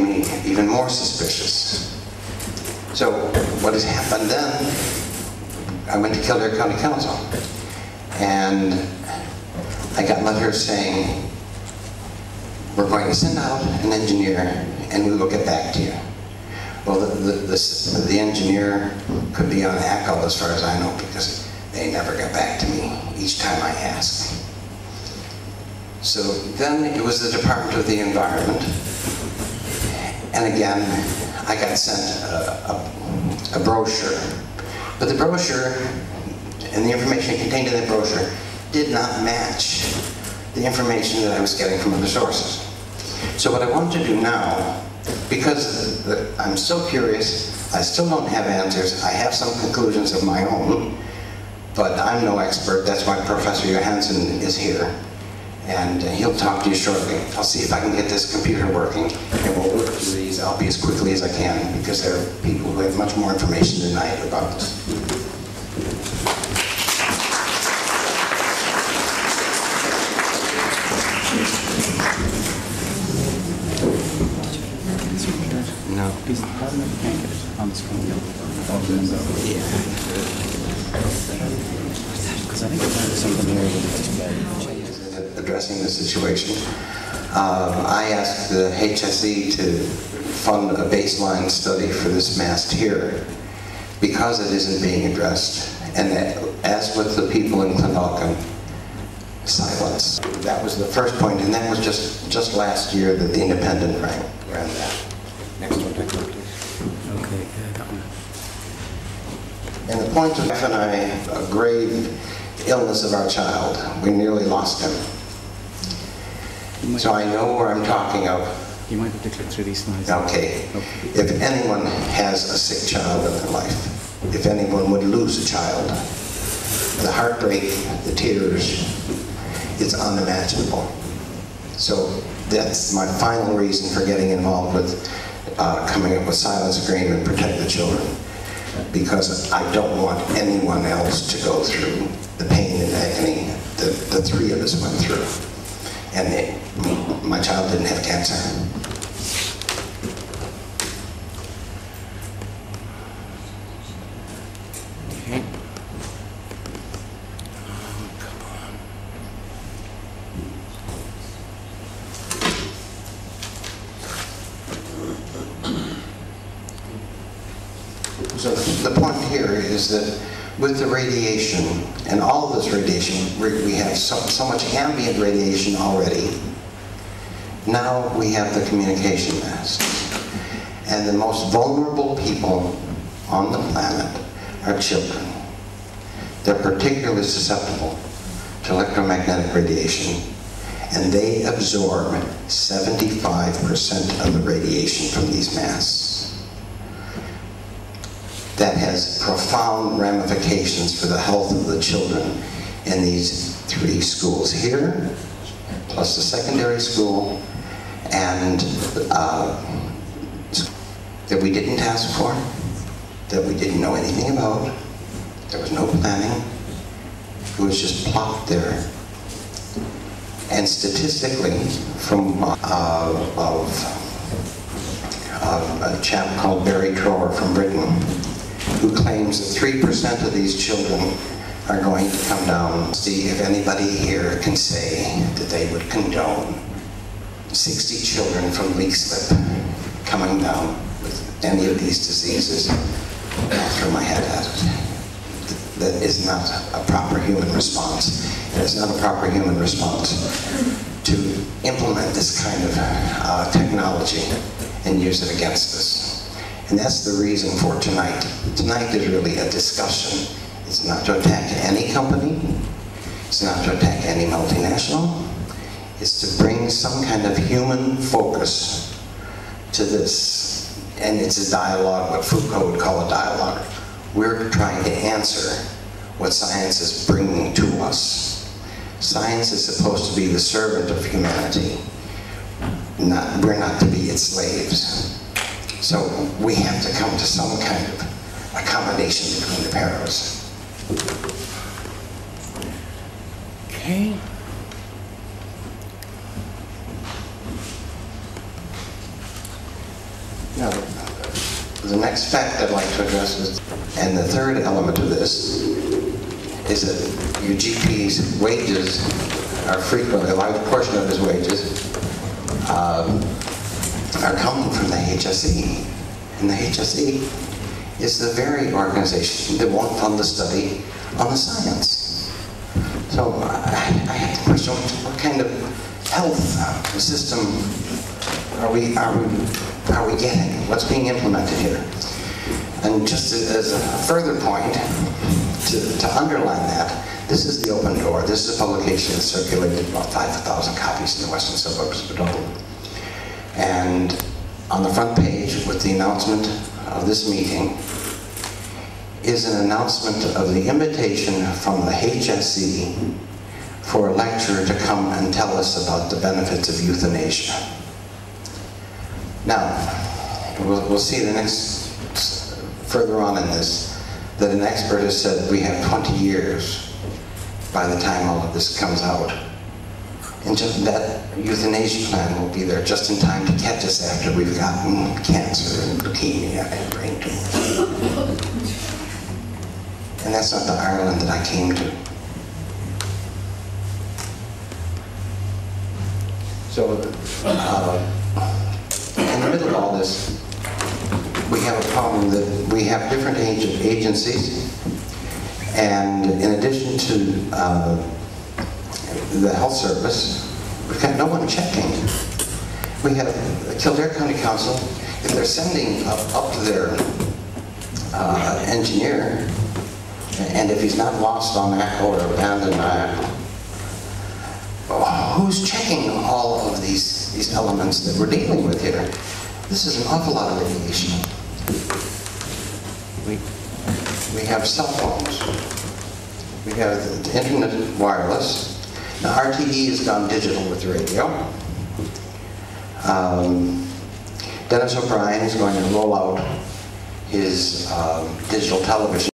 me even more suspicious. So what has happened then, I went to Kildare County Council, and I got letters saying, we're going to send out an engineer and we will get back to you. Well, the engineer could be on ACL as far as I know, because they never got back to me each time I asked. So then it was the Department of the Environment, and again I got sent a brochure. But the brochure and the information contained in the brochure did not match the information that I was getting from other sources. So what I want to do now, because I'm still curious, I still don't have answers, I have some conclusions of my own, but I'm no expert. That's why Professor Johansson is here, and he'll talk to you shortly. I'll see if I can get this computer working, and we'll work through these. I'll be as quickly as I can, because there are people who have much more information than I have about this. No. Please, on the screen. Yeah. Because I think there's something here with the display. Addressing the situation. I asked the HSE to fund a baseline study for this mast here because it isn't being addressed. And that, as with the people in Clondalkin, silence. That was the first point, and that was just last year that the Independent ran that. Next one, please. Okay, that one. And the point of Jeff and I, a grave illness of our child. We nearly lost him. So I know where I'm talking of. You might have to click through these slides. Okay. If anyone has a sick child in their life, if anyone would lose a child, the heartbreak, the tears, it's unimaginable. So that's my final reason for getting involved with coming up with silence agreement, protect the children, because I don't want anyone else to go through the pain and agony that the three of us went through. And my child didn't have cancer. Okay. So the point here is that with the radiation, and all of this radiation, we have so much ambient radiation already. Now we have the communication masts. And the most vulnerable people on the planet are children. They're particularly susceptible to electromagnetic radiation, and they absorb 75% of the radiation from these masts. That has profound ramifications for the health of the children in these three schools here, plus the secondary school, and that we didn't ask for, that we didn't know anything about. There was no planning. It was just plopped there. And statistically, from a chap called Barry Trower from Britain, who claims that 3% of these children are going to come down. See if anybody here can say that they would condone 60 children from leixlip coming down with any of these diseases. I'll throw my head at it. That is not a proper human response. It is not a proper human response to implement this kind of technology and use it against us. And that's the reason for tonight. Tonight is really a discussion. It's not to attack any company. It's not to attack any multinational. It's to bring some kind of human focus to this. And it's a dialogue, what Foucault would call a dialogue. We're trying to answer what science is bringing to us. Science is supposed to be the servant of humanity. We're not to be its slaves. So we have to come to some kind of accommodation between the pair of us. Okay. Now, the next fact I'd like to address is, and the third element of this, is that your GP's wages are frequently, a large portion of his wages are coming from the HSE. And the HSE is the very organization that won't fund the study on the science. So I have to question, what kind of health system are we getting? What's being implemented here? And just as a further point, to underline that, this is the Open Door. This is a publication that circulated about 5,000 copies in the western suburbs of Dublin. And on the front page with the announcement of this meeting is an announcement of the invitation from the HSE for a lecturer to come and tell us about the benefits of euthanasia. Now, we'll see the next, further on in this, that an expert has said we have 20 years by the time all of this comes out. And just that euthanasia plan will be there just in time to catch us after we've gotten cancer and leukemia and brain tumors. And that's not the Ireland that I came to. So, in the middle of all this, we have a problem that we have different agencies, and in addition to the health service, we've got no one checking. We have Kildare County Council, if they're sending up to their engineer, and if he's not lost on ACO or abandoned ACO, who's checking all of these elements that we're dealing with here? This is an awful lot of litigation. We have cell phones. We have the internet wireless. Now, RTE has gone digital with the radio. Dennis O'Brien is going to roll out his digital television